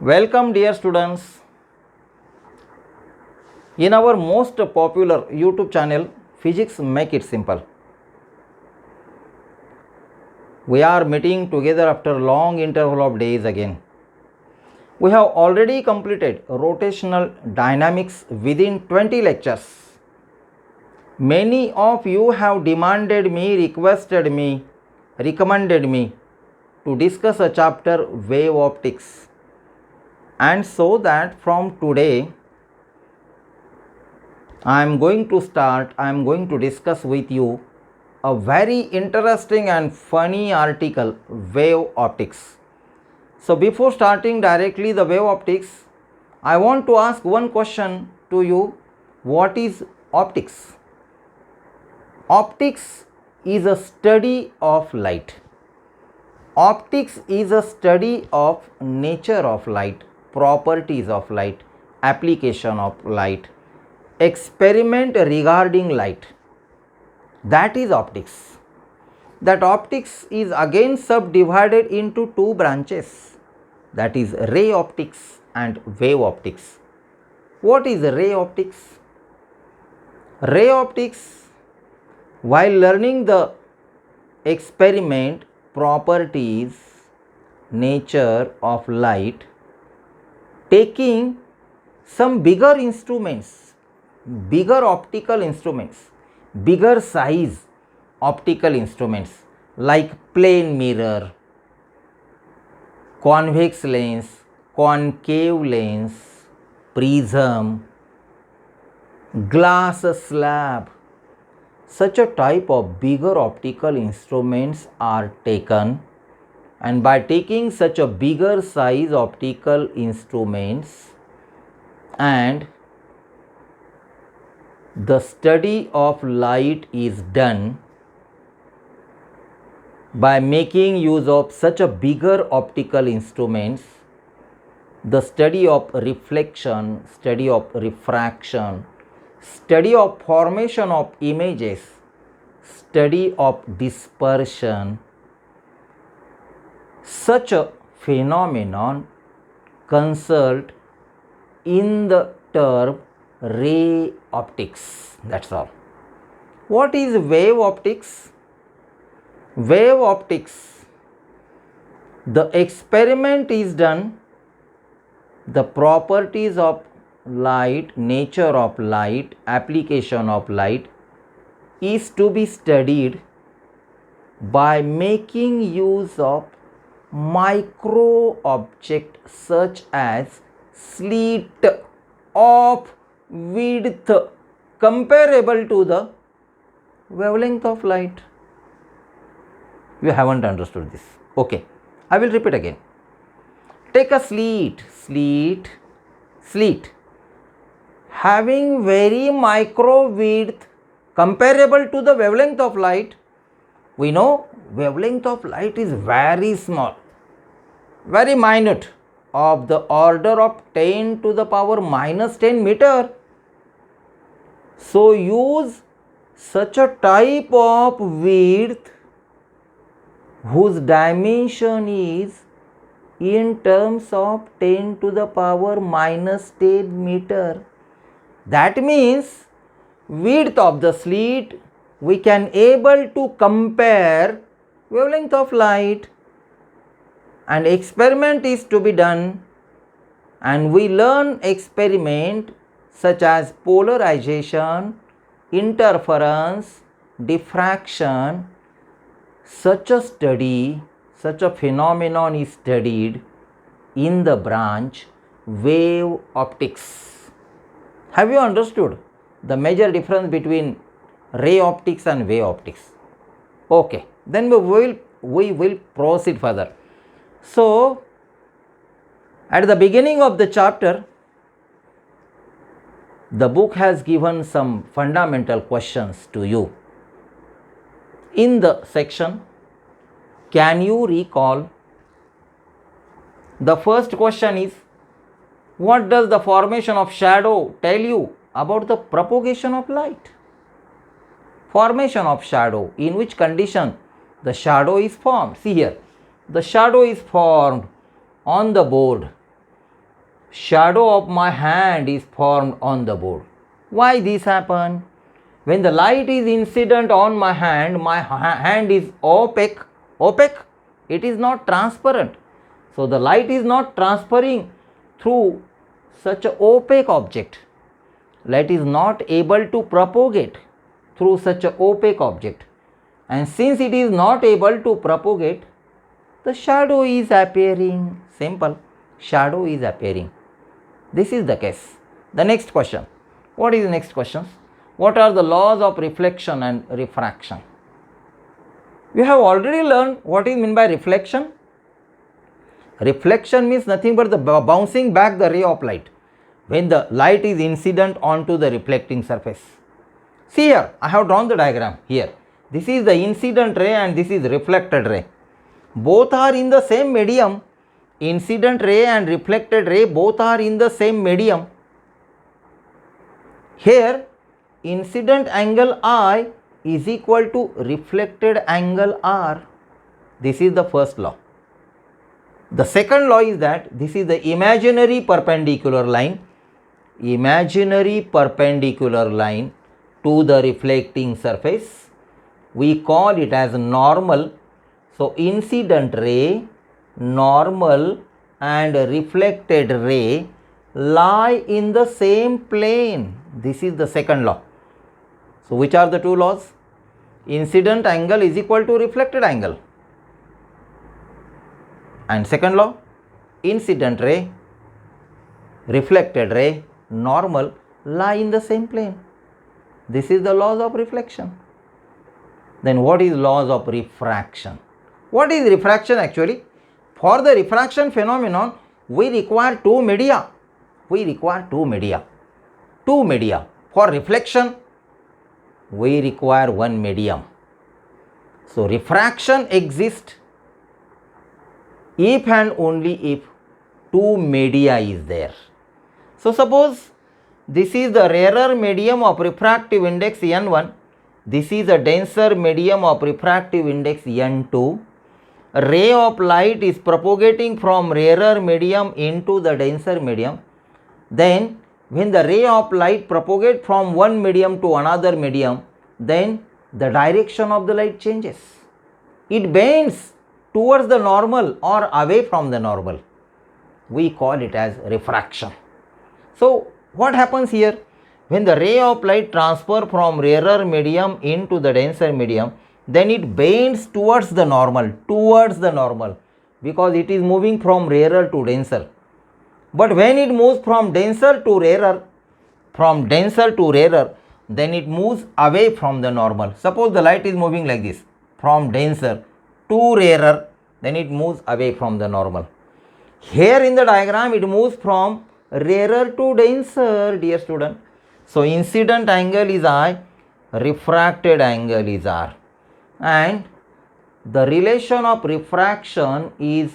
Welcome, dear students. In our most popular YouTube channel, Physics Make It Simple, we are meeting together after a long interval of days again. We have already completed rotational dynamics within 20 lectures. Many of you have demanded me, requested me, recommended me to discuss a chapter wave optics. And so that from today, I am going to discuss with you a very interesting and funny article, wave optics. So before starting directly the wave optics, I want to ask one question to you. What is optics? Optics is a study of light. Optics is a study of nature of light, properties of light, application of light, experiment regarding light. That is optics. That optics is again subdivided into two branches, that is ray optics and wave optics. What is ray optics? Ray optics, while learning the experiment, properties, nature of light, taking some bigger instruments, bigger optical instruments, bigger size optical instruments like plane mirror, convex lens, concave lens, prism, glass slab. Such a type of bigger optical instruments are taken, and by taking such a bigger size optical instruments and the study of light is done by making use of such a bigger optical instruments. The study of reflection, study of refraction, study of formation of images, study of dispersion, such a phenomenon consult in the term ray optics. That's all. What is wave optics? Wave optics, the experiment is done, the properties of light, nature of light, application of light is to be studied by making use of micro object such as slit of width comparable to the wavelength of light. You haven't understood this. Okay, I will repeat again. Take a slit having very micro width comparable to the wavelength of light. We know wavelength of light is very small, very minute, of the order of 10 to the power minus 10 meter. So use such a type of width whose dimension is in terms of 10 to the power minus 10 meter. That means width of the slit we can able to compare wavelength of light, and experiment is to be done, and we learn experiment such as polarization, interference, diffraction. Such a study, such a phenomenon is studied in the branch wave optics. Have you understood the major difference between ray optics and wave optics? Okay, then we will proceed further. So, at the beginning of the chapter, the book has given some fundamental questions to you. In the section, can you recall? The first question is, what does the formation of shadow tell you about the propagation of light? Formation of shadow, in which condition the shadow is formed? See here, the shadow is formed on the board shadow of my hand is formed on the board. Why this happen? When the light is incident on my hand is opaque. Opaque? It is not transparent. So the light is not transferring through such an opaque object. Light is not able to propagate through such an opaque object. And since it is not able to propagate, the shadow is appearing. Simple. Shadow is appearing. This is the case. The next question. What is the next question? What are the laws of reflection and refraction? We have already learned what is meant by reflection. Reflection means nothing but the bouncing back the ray of light when the light is incident onto the reflecting surface. See here, I have drawn the diagram here. This is the incident ray and this is reflected ray. Both are in the same medium. Incident ray and reflected ray both are in the same medium. Here, incident angle I is equal to reflected angle R. This is the first law. The second law is that this is the imaginary perpendicular line to the reflecting surface. We call it as normal. So incident ray, normal and reflected ray lie in the same plane. This is the second law. So which are the two laws? Incident angle is equal to reflected angle. And second law, incident ray, reflected ray, normal lie in the same plane. This is the laws of reflection. Then what is laws of refraction? What is refraction actually? For the refraction phenomenon, we require two media. Two media. For reflection, we require one medium. So refraction exists if and only if two media is there. So suppose this is the rarer medium of refractive index N1. This is a denser medium of refractive index N2. A ray of light is propagating from rarer medium into the denser medium. Then when the ray of light propagates from one medium to another medium, then the direction of the light changes. It bends towards the normal or away from the normal. We call it as refraction. So what happens here? When the ray of light transfer from rarer medium into the denser medium, then it bends towards the normal, because it is moving from rarer to denser. But when it moves from denser to rarer, then it moves away from the normal. Suppose the light is moving like this, from denser to rarer, then it moves away from the normal. Here in the diagram, it moves from rarer to denser, dear student. So incident angle is I, refracted angle is R. And the relation of refraction is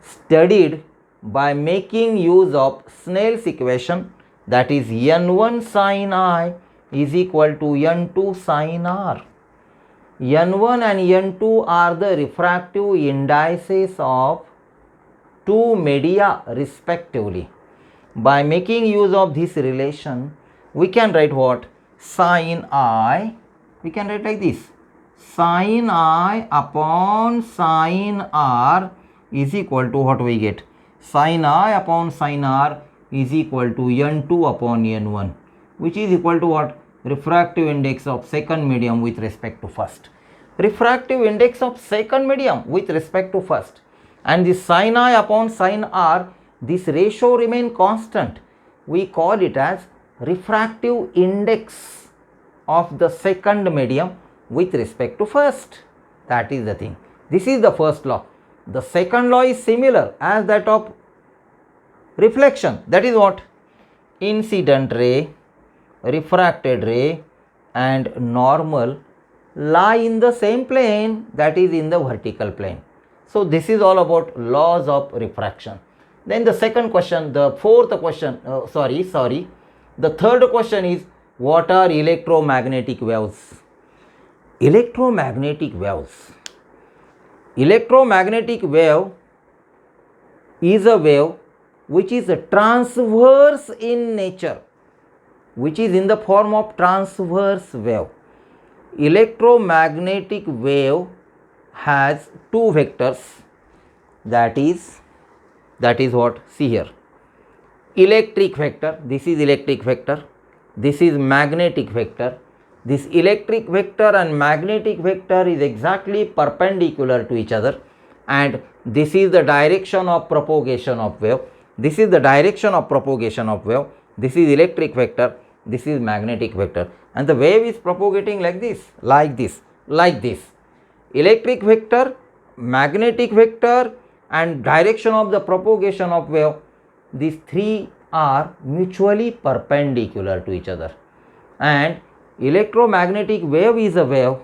studied by making use of Snell's equation, that is N1 sin I is equal to N2 sin R. N1 and N2 are the refractive indices of two media respectively. By making use of this relation, we can write what? Sin I, we can write like this. Sin I upon sin R is equal to what we get? Sin I upon sin R is equal to N2 upon N1, which is equal to what? Refractive index of second medium with respect to first. Refractive index of second medium with respect to first. And this sin I upon sin R, this ratio remain constant. We call it as refractive index of the second medium with respect to first. That is the thing. This is the first law. The second law is similar as that of reflection. That is what? Incident ray, refracted ray and normal lie in the same plane, that is in the vertical plane. So this is all about laws of refraction. Then the second question, the fourth question, the third question is, what are electromagnetic waves? Electromagnetic waves. Electromagnetic wave is a wave which is transverse in nature, which is in the form of transverse wave. Electromagnetic wave has two vectors, that is what, see here, electric vector, this is electric vector, this is magnetic vector. This electric vector and magnetic vector is exactly perpendicular to each other, and this is the direction of propagation of wave. This is the direction of propagation of wave. This is electric vector, this is magnetic vector, and the wave is propagating like this, like this, like this. Electric vector, magnetic vector, and direction of the propagation of wave, these three are mutually perpendicular to each other. And electromagnetic wave is a wave.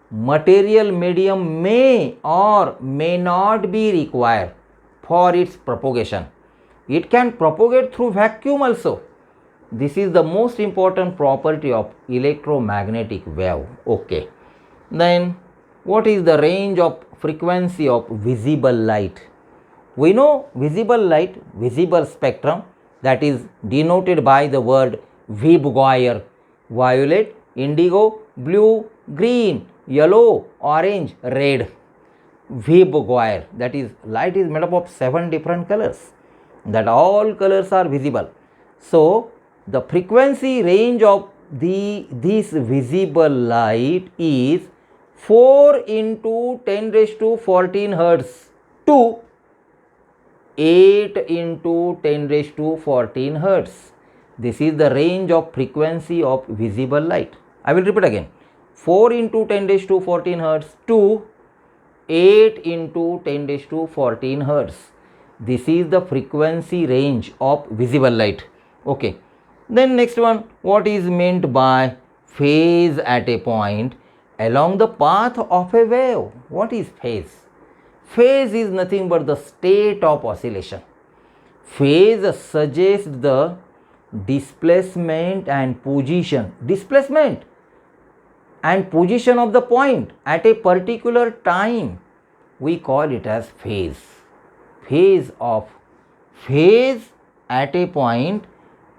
Material medium may or may not be required for its propagation. It can propagate through vacuum also. This is the most important property of electromagnetic wave. Okay. Then what is the range of frequency of visible light? We know visible light, visible spectrum, that is denoted by the word Vibgeuer: violet, indigo, blue, green, yellow, orange, red. Vibgeuer, that is light is made up of 7 different colors, that all colors are visible. So the frequency range of this visible light is 4 into 10 raised to 14 hertz to 8 into 10 raised to 14 hertz. This is the range of frequency of visible light. I will repeat again. 4 into 10 raised to 14 hertz to 8 into 10 raised to 14 hertz. This is the frequency range of visible light. Okay. Then next one, what is meant by phase at a point along the path of a wave? What is phase? Phase is nothing but the state of oscillation. Phase suggests the displacement and position of the point at a particular time. We call it as phase. Phase at a point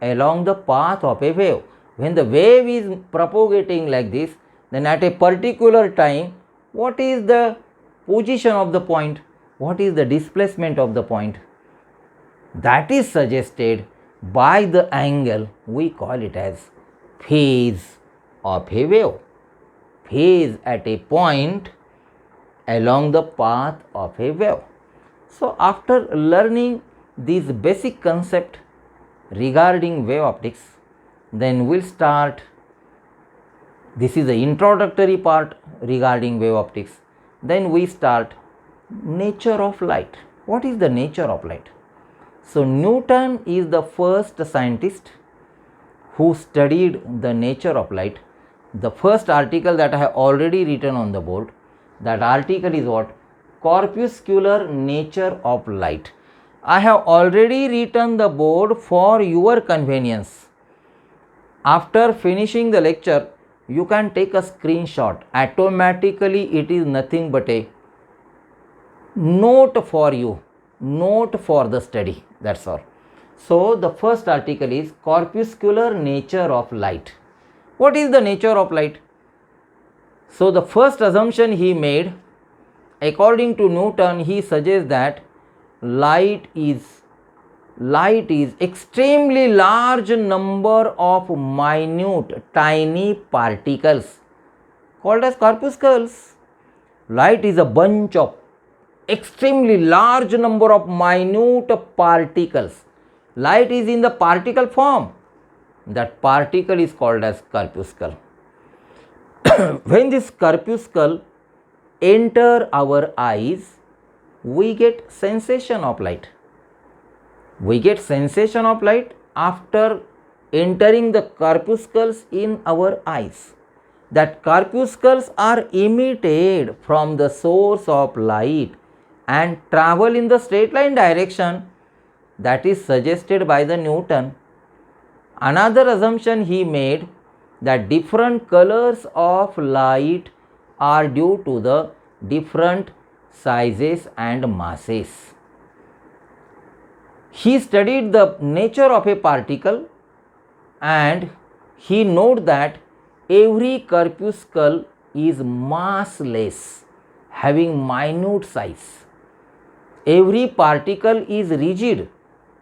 along the path of a wave. When the wave is propagating like this, then at a particular time, what is the position of the point? What is the displacement of the point? That is suggested by the angle. We call it as phase of a wave. Phase at a point along the path of a wave. So after learning this basic concept regarding wave optics, then we'll start. This is the introductory part regarding wave optics. Then we start nature of light. What is the nature of light? So Newton is the first scientist who studied the nature of light. The first article that I have already written on the board, that article is what? Corpuscular nature of light. I have already written the board for your convenience. After finishing the lecture, you can take a screenshot. Automatically it is nothing but a note for you, note for the study, that's all. So the first article is corpuscular nature of light. What is the nature of light? So the first assumption he made, according to Newton, he suggests that light is extremely large number of minute tiny particles called as corpuscles. Light is a bunch of extremely large number of minute particles. Light is in the particle form. That particle is called as corpuscle. When this corpuscle enter our eyes, we get sensation of light. We get sensation of light after entering the corpuscles in our eyes. That corpuscles are emitted from the source of light and travel in the straight line direction. That is suggested by the Newton. Another assumption he made, that different colors of light are due to the different sizes and masses. He studied the nature of a particle and he noted that every corpuscle is massless, having minute size. Every particle is rigid,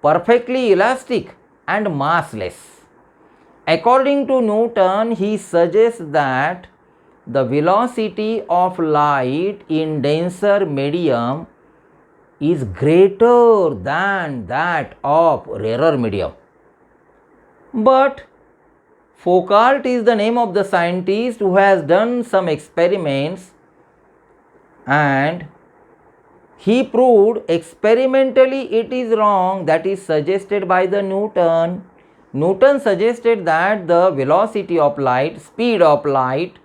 perfectly elastic and massless. According to Newton, he suggests that the velocity of light in denser medium is greater than that of rarer medium. But Foucault is the name of the scientist who has done some experiments and he proved experimentally it is wrong that is suggested by the Newton. Newton suggested that the velocity of light, speed of light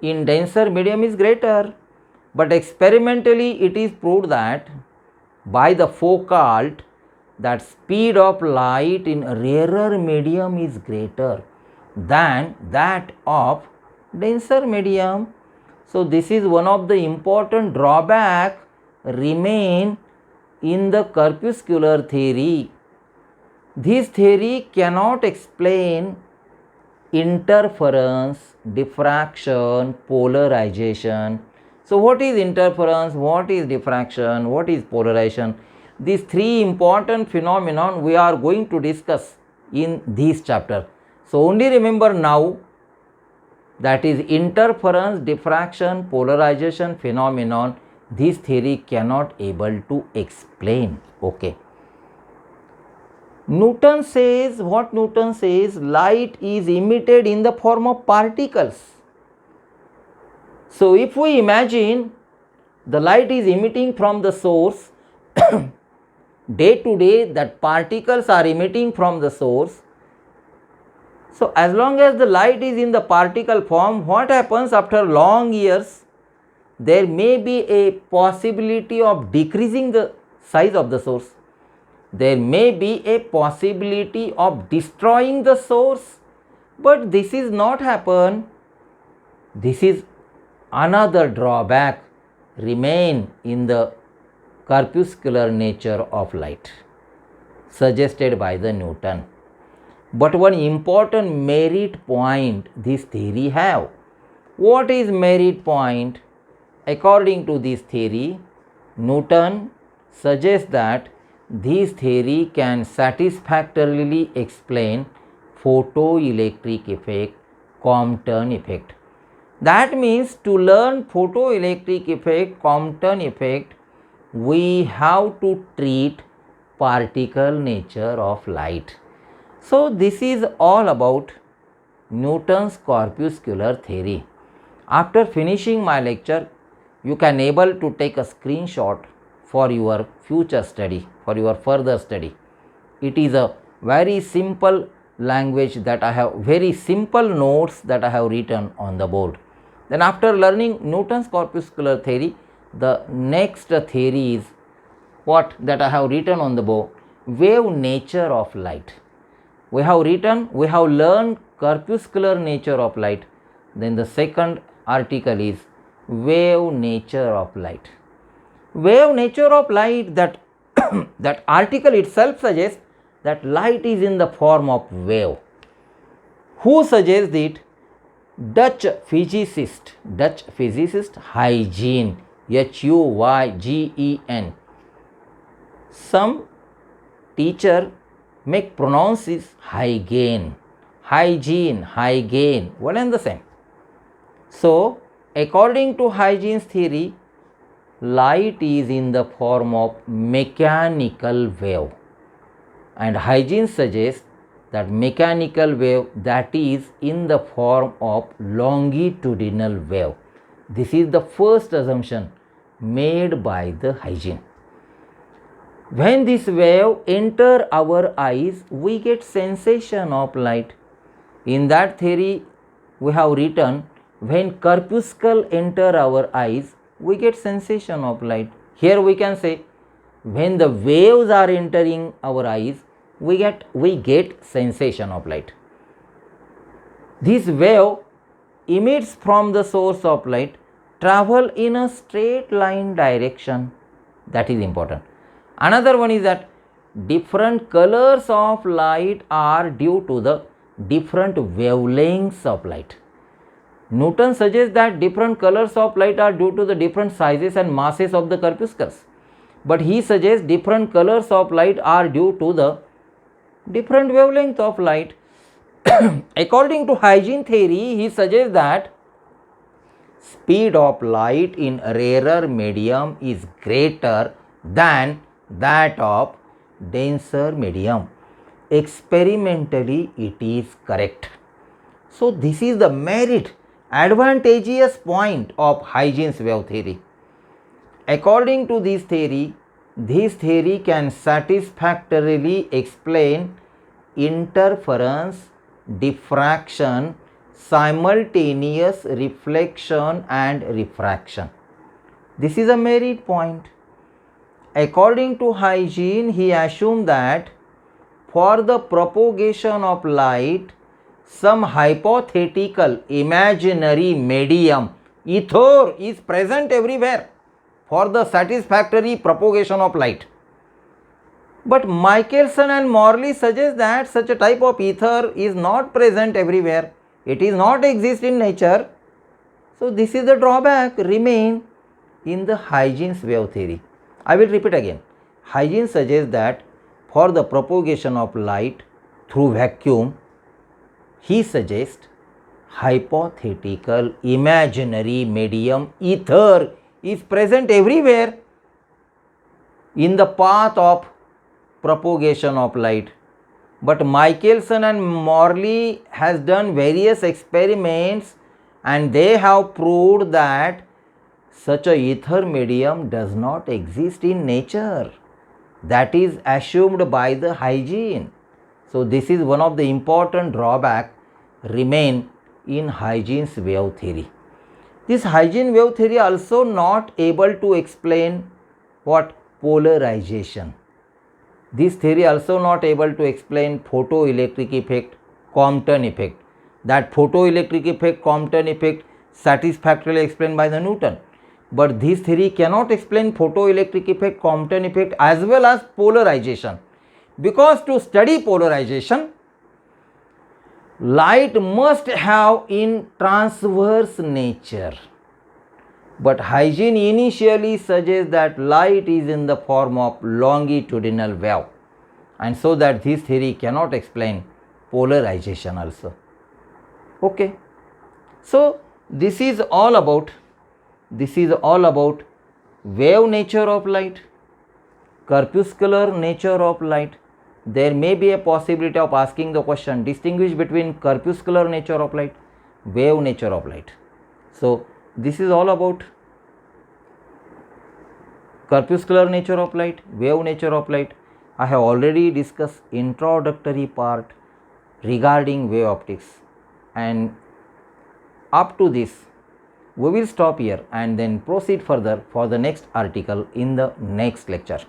in denser medium is greater, but experimentally it is proved that by the Foucault that speed of light in rarer medium is greater than that of denser medium. So this is one of the important drawback remain in the corpuscular theory. This theory cannot explain interference, diffraction, polarization. So what is interference, what is diffraction, what is polarization? These three important phenomena we are going to discuss in this chapter. So only remember now, that is interference, diffraction, polarization phenomenon, this theory cannot able to explain. Okay. Newton says, what Newton says, light is emitted in the form of particles. So if we imagine the light is emitting from the source, day to day that particles are emitting from the source. So as long as the light is in the particle form, what happens after long years? There may be a possibility of decreasing the size of the source. There may be a possibility of destroying the source, but this is not happen. This is another drawback remain in the corpuscular nature of light suggested by the Newton. But one important merit point this theory have. What is merit point? According to this theory, Newton suggests that this theory can satisfactorily explain photoelectric effect, Compton effect. That means to learn photoelectric effect, Compton effect, we have to treat particle nature of light. So this is all about Newton's corpuscular theory. After finishing my lecture, you can able to take a screenshot for your future study, for your further study. It is a very simple language that I have, very simple notes that I have written on the board. Then after learning Newton's corpuscular theory, the next theory is what that I have written on the board, wave nature of light. We have learned corpuscular nature of light. Then the second article is wave nature of light. Wave nature of light, that that article itself suggests that light is in the form of wave. Who suggests it? Dutch physicist Huygens, Huygen. Some teacher make pronounces Huygens, one and the same. So according to Huygens theory, light is in the form of mechanical wave, and Huygens suggests that mechanical wave that is in the form of longitudinal wave. This is the first assumption made by the Huygens. When this wave enter our eyes, we get sensation of light. In that theory, we have written, when corpuscle enter our eyes, we get sensation of light. Here we can say, when the waves are entering our eyes, we get sensation of light. This wave emits from the source of light, travel in a straight line direction. That is important. Another one is that different colors of light are due to the different wavelengths of light. Newton suggests that different colors of light are due to the different sizes and masses of the corpuscles. But he suggests different colors of light are due to the different wavelength of light. According to hygiene theory, he suggests that speed of light in rarer medium is greater than that of denser medium. Experimentally, it is correct. So, this is the merit, advantageous point of Huygens wave theory. According to this theory can satisfactorily explain interference, diffraction, simultaneous reflection and refraction. This is a merit point. According to Huygens, he assumed that for the propagation of light, some hypothetical imaginary medium, ether, is present everywhere for the satisfactory propagation of light. But Michelson and Morley suggest that such a type of ether is not present everywhere. It is not exist in nature. So this is the drawback remain in the Huygens wave theory. I will repeat again. Huygens suggests that for the propagation of light through vacuum, he suggests hypothetical imaginary medium ether is present everywhere in the path of propagation of light. But Michelson and Morley has done various experiments and they have proved that such a ether medium does not exist in nature. That is assumed by the Huygens. So this is one of the important drawback remain in Huygens wave theory. This Huygens wave theory also not able to explain what? Polarization. This theory also not able to explain photoelectric effect, Compton effect. That photoelectric effect, Compton effect satisfactorily explained by the Newton. But this theory cannot explain photoelectric effect, Compton effect as well as polarization. Because to study polarization, light must have in transverse nature. But Huygens initially suggests that light is in the form of longitudinal wave, and so that this theory cannot explain polarization also. Okay. So this is all about wave nature of light, corpuscular nature of light. There may be a possibility of asking the question, distinguish between corpuscular nature of light, wave nature of light. So this is all about corpuscular nature of light, wave nature of light. I have already discussed introductory part regarding wave optics, and up to this we will stop here and then proceed further for the next article in the next lecture.